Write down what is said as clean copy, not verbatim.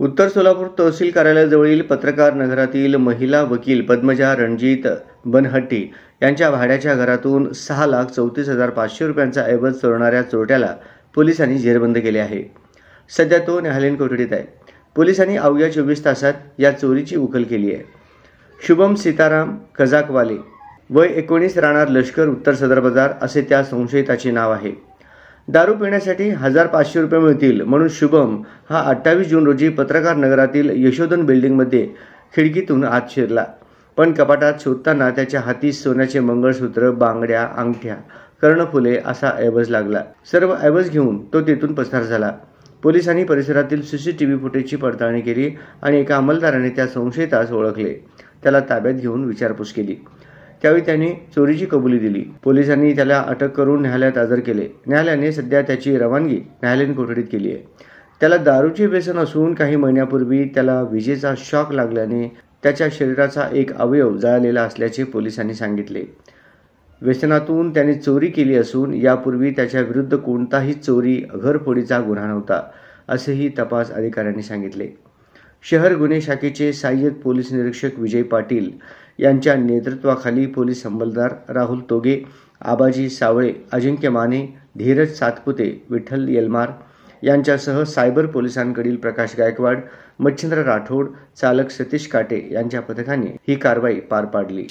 उत्तर सोलापूर तहसील कार्यालयाजवळील पत्रकार नगरातील महिला वकील पद्मजा रणजित बनहट्टी यांच्या भाड्याच्या घरातून 6,34,500 रुपयांचा ऐवज चोरणाऱ्या चोरट्याला पोलिसांनी जेरबंद केले आहे। सध्या तो न्यायालयीन कोठडीत आहे। पोलिसांनी अवघ्या 24 तासात या चोरीची उकल केली आहे। शुभम सीताराम कजाकवाले वय 19 राहणार लष्कर उत्तर सदर बाजार असे त्या संशयिताचे नाव आहे। दारू पिण्यासाठी 1,500 रुपये मिळतील म्हणून शुभम हा 28 जून रोजी पत्रकार नगरातील यशोधन बिल्डिंगमध्ये खिडकीतून आत शिरला, पण कपाटात शोधताना त्याच्या हाती सोन्याचे मंगळसूत्र, बांगड्या, अंगठ्या, कर्णफुले असा ऐवज लागला। सर्व ऐवज घेऊन तो तेथून पसार झाला। पोलिसांनी परिसरातील CCTV फुटेजची पडताळणी केली आणि एका अंमलदाराने त्या संशयितास ओळखले। त्याला ताब्यात घेऊन विचारपूस केली। त्यावेळी त्याने चोरीची कबुली दिली। पोलिसांनी त्याला अटक करून न्यायालयात हजर केले। न्यायालयाने सध्या त्याची रवानगी न्यायालयीन कोठडीत केली आहे। त्याला दारूचे व्यसन असून काही महिन्यापूर्वी त्याला विजेचा शॉक लागल्याने त्याच्या शरीराचा एक अवयव जळालेला असल्याचे पोलिसांनी सांगितले। व्यसनातून त्याने चोरी केली असून यापूर्वी त्याच्या विरुद्ध कोणताही चोरी, घरफोडीचा गुन्हा नव्हता, असेही तपास अधिकाऱ्यांनी सांगितले। शहर गुन्हे शाखेचे सहाय्यक पोलीस निरीक्षक विजय पाटील यांच्या नेतृत्वाखाली पोलीस अंमलदार राहुल तोगे, आबाजी सावळे, अजिंक्य माने, धीरज सातपुते, विठ्ठल येलमार यांच्यासह सायबर पोलिसांकडील प्रकाश गायकवाड, मच्छिंद्र राठोड, चालक सतीश काटे यांच्या पथकाने ही कारवाई पार पाडली।